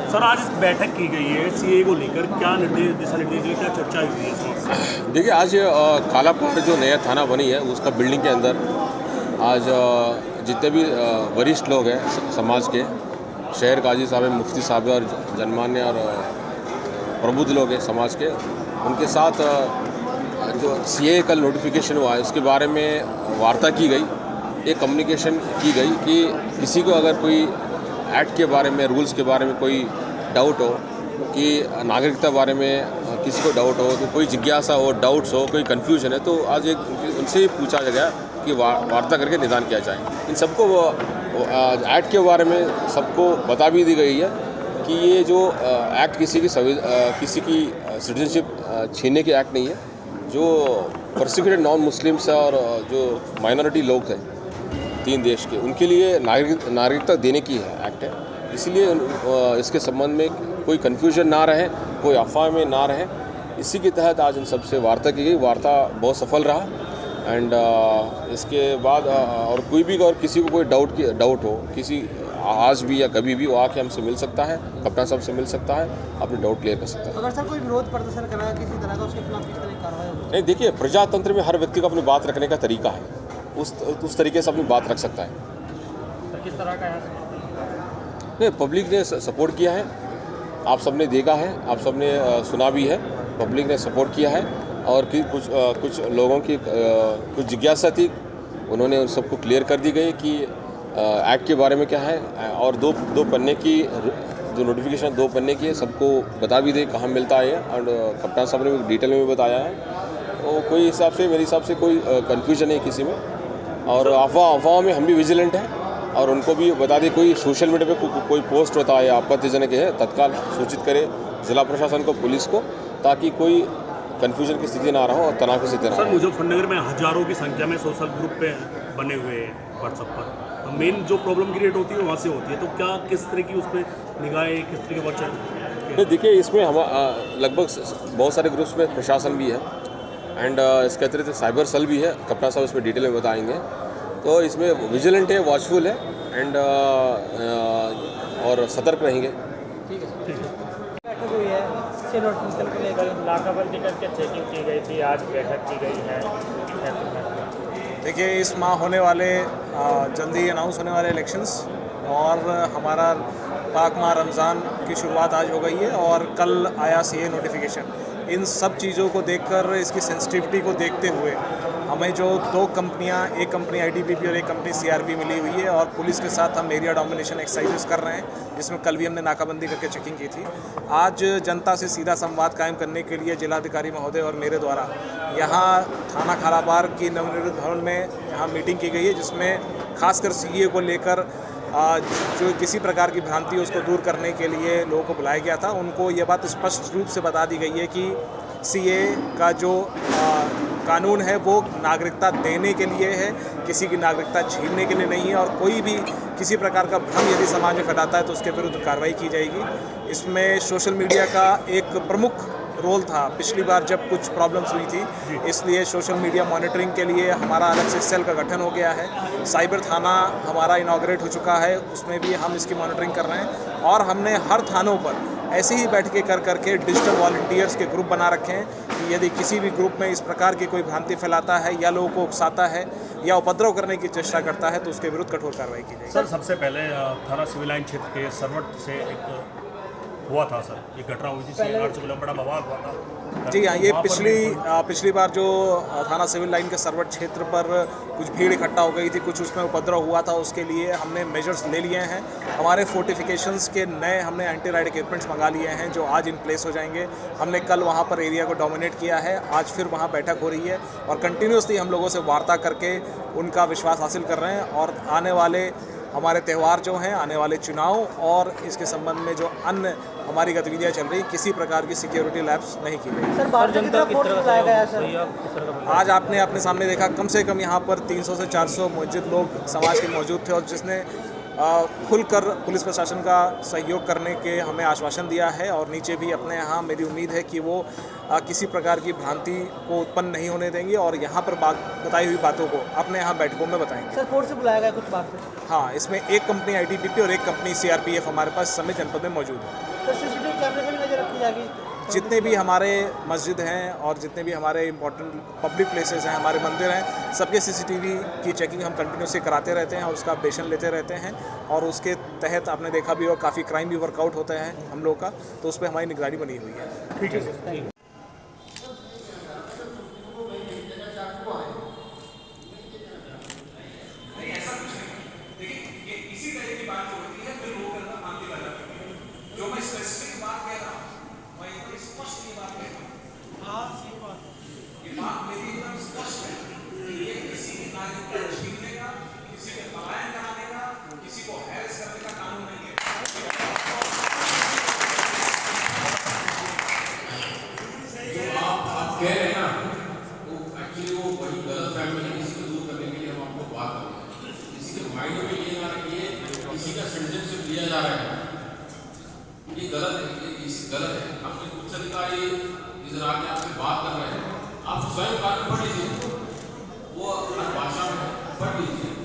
Sir आज इस बैठक की गई है सीए को लेकर, क्या निर्देश दिशा निर्देश की क्या चर्चा हुई है इसमें? देखिए आज कालापाड़ जो नया थाना बनी है उसका बिल्डिंग के अंदर आज जितने भी वरिष्ठ लोग हैं समाज के, शहर काजी साहब, मुफ्ती साहब और जनमान्य और प्रबुद्ध लोग हैं समाज के, उनके साथ जो सीए का नोटिफिकेशन हुआ है उसके बारे में वार्ता की गई, एक कम्युनिकेशन की गई कि किसी को अगर कोई एक्ट के बारे में, रूल्स के बारे में कोई डाउट हो, कि नागरिकता बारे में किसी को डाउट हो, तो कोई जिज्ञासा हो, डाउट्स हो, कोई कन्फ्यूजन है, तो आज एक उनसे ही पूछा गया कि वार्ता करके निदान किया जाए। इन सबको एक्ट के बारे में सबको बता भी दी गई है कि ये जो एक्ट किसी की सिटीजनशिप छीनने के एक्ट नहीं है, जो परसिक्यूटेड नॉन मुस्लिम्स और जो माइनॉरिटी लोग हैं 3 देश के, उनके लिए नागरिकता देने की है एक्ट है। इसलिए इसके संबंध में कोई कन्फ्यूजन ना रहे, कोई अफवाह में ना रहे, इसी के तहत आज इन सबसे वार्ता की गई। वार्ता बहुत सफल रहा एंड इसके बाद और कोई भी अगर किसी को कोई डाउट हो, किसी आज भी या कभी भी, वो आके हमसे मिल सकता है, कप्तान साहब से मिल सकता है, अपने डाउट क्लियर कर सकता है। अगर सर कोई विरोध प्रदर्शन करा किसी तरह का, उसके खिलाफ किस तरह की कार्रवाई होगी? नहीं, देखिए प्रजातंत्र में हर व्यक्ति को अपनी बात रखने का तरीका है, उस तरीके से अपनी बात रख सकता है। सर किस तरह का है? नहीं, पब्लिक ने सपोर्ट किया है, आप सबने देखा है, आप सबने सुना भी है, पब्लिक ने सपोर्ट किया है और कि कुछ लोगों की कुछ जिज्ञासा थी, उन्होंने उन सबको क्लियर कर दी गई कि एक्ट के बारे में क्या है, और दो पन्ने की जो नोटिफिकेशन 2 पन्ने की है, सबको बता भी दे कहाँ मिलता है, और कप्तान साहब ने भी डिटेल में भी बताया है। तो कोई हिसाब से, मेरे हिसाब से कोई कन्फ्यूजन नहीं किसी में, और अफवाह में हम भी विजिलेंट हैं और उनको भी बता दें, कोई सोशल मीडिया पे कोई पोस्ट होता है या आपत्तिजनक है, तत्काल सूचित करे जिला प्रशासन को, पुलिस को, ताकि कोई कन्फ्यूजन की स्थिति ना रहो और तनाव की स्थिति ना सर हो। मुजफ्फरनगर में हजारों की संख्या में सोशल ग्रुप पे बने हुए हैं व्हाट्सएप पर, तो मेन जो प्रॉब्लम क्रिएट होती है वहाँ से होती है, तो क्या किस तरह की उस पर निगाहें, किस तरह के बच्चे? देखिए इसमें हम लगभग बहुत सारे ग्रुप्स में प्रशासन भी है एंड इसके अतिरिक्त साइबर सेल भी है, कप्तान साहब इसमें डिटेल में बताएंगे। तो इसमें विजिलेंट है, वॉचफुल है एंड और सतर्क रहेंगे। ठीक है सर। बैठक हुई है, इससे नोटिफिकेशन को लेकर नाकाबंदी करके चेकिंग की गई थी, आज बैठक की गई है। देखिए इस माह होने वाले जल्दी अनाउंस होने वाले इलेक्शंस और हमारा पाक माह रमज़ान की शुरुआत आज हो गई है और कल आया सीए नोटिफिकेशन। इन सब चीज़ों को देखकर, इसकी सेंसिटिविटी को देखते हुए हमें जो 2 कंपनियां, एक कंपनी आईटीबीपी और एक कंपनी सीआरपी मिली हुई है, और पुलिस के साथ हम एरिया डोमिनेशन एक्सरसाइजेस कर रहे हैं, जिसमें कल भी हमने नाकाबंदी करके चेकिंग की थी। आज जनता से सीधा संवाद कायम करने के लिए जिलाधिकारी महोदय और मेरे द्वारा यहाँ थाना कालापाड़ की नवनिर्मित भवन में यहाँ मीटिंग की गई है, जिसमें खासकर सीए को लेकर जो किसी प्रकार की भ्रांति है उसको दूर करने के लिए लोगों को बुलाया गया था। उनको ये बात स्पष्ट रूप से बता दी गई है कि सीए का जो कानून है वो नागरिकता देने के लिए है, किसी की नागरिकता छीनने के लिए नहीं है, और कोई भी किसी प्रकार का भ्रम यदि समाज में फैलाता है तो उसके विरुद्ध कार्रवाई की जाएगी। इसमें सोशल मीडिया का एक प्रमुख रोल था पिछली बार जब कुछ प्रॉब्लम्स हुई थी, इसलिए सोशल मीडिया मॉनिटरिंग के लिए हमारा अलग से सेल का गठन हो गया है। साइबर थाना हमारा इनॉग्रेट हो चुका है, उसमें भी हम इसकी मॉनिटरिंग कर रहे हैं, और हमने हर थानों पर ऐसे ही बैठकें कर करके डिजिटल वॉलंटियर्स के ग्रुप बना रखे हैं कि यदि किसी भी ग्रुप में इस प्रकार की कोई भ्रांति फैलाता है या लोगों को उकसाता है या उपद्रव करने की चेष्टा करता है तो उसके विरुद्ध कठोर कार्रवाई की जाएगी। सर सबसे पहले थाना सिविल लाइन क्षेत्र के सरवट से एक हुआ था सर, ये घटना हुई थी, से बड़ा बवाल हुआ था। जी हाँ, ये पिछली बार जो थाना सिविल लाइन के सरवट क्षेत्र पर कुछ भीड़ इकट्ठा हो गई थी, कुछ उसमें उपद्रव हुआ था, उसके लिए हमने मेजर्स ले लिए हैं। हमारे फोर्टिफिकेशंस के नए हमने एंटी राइड इक्विपमेंट्स मंगा लिए हैं जो आज इन प्लेस हो जाएंगे। हमने कल वहाँ पर एरिया को डोमिनेट किया है, आज फिर वहाँ बैठक हो रही है और कंटिन्यूसली हम लोगों से वार्ता करके उनका विश्वास हासिल कर रहे हैं, और आने वाले हमारे त्यौहार जो हैं, आने वाले चुनाव और इसके संबंध में जो अन्य हमारी गतिविधियां चल रही, किसी प्रकार की सिक्योरिटी लैप्स नहीं की गई। सर भारतीय की तरफ फोर्स बुलाया गया है सर। आज आपने अपने सामने देखा, कम से कम यहाँ पर 300 से 400 मौजूद लोग समाज के मौजूद थे, और जिसने खुलकर पुलिस प्रशासन का सहयोग करने के हमें आश्वासन दिया है, और नीचे भी अपने यहाँ मेरी उम्मीद है कि वो किसी प्रकार की भ्रांति को उत्पन्न नहीं होने देंगे और यहाँ पर बताई हुई बातों को अपने यहाँ बैठकों में बताएंगे। सर फोर्स से बुलाया गया कुछ बात पे? हाँ, इसमें एक कंपनी आईटीबीपी और एक कंपनी सीआरपीएफ हमारे पास इस समय जनपद में मौजूद है। तो सीसीटीवी कैमरे से भी नजर रखी जाएगी। जितने भी हमारे मस्जिद हैं और जितने भी हमारे इम्पोर्टेंट पब्लिक प्लेसेस हैं, हमारे मंदिर हैं, सबके सीसीटीवी की चेकिंग हम कंटिन्यूसली कराते रहते हैं और उसका अपडेशन लेते रहते हैं। और उसके तहत आपने देखा भी और काफ़ी क्राइम भी वर्कआउट होता है हम लोग का, तो उस पर हमारी निगरानी बनी हुई है। ठीक है सर, ठीक है। इसी तरह की बात होती है, फिर वो करना आगे वाला जो मैं स्पेसिफिक बात कह रहा हूँ, मैं एकदम स्पष्ट ये बात कह रहा हूँ। ये बात मेरी एकदम स्पष्ट है कि ये किसी की नागरिकता छीनने का, किसी के पलायन कराने का, किसी को हैरेस करने का कानून नहीं है। आप कह रहे हैं ना, वो एक्चुअली वो वही गलत फहमी है, किसी को दूर करने के लिए हम आपको बात कर रहे हैं। किसी के माइंड में ये ना कि ये किसी का सिटीजनशिप लिया जा रहा है, ये गलत है, ये गलत है। हम उच्च अधिकारी इधर आके आपसे बात कर रहे हैं, आप स्वयं कानून पढ़ लीजिए, वो हर भाषा में पढ़ लीजिए।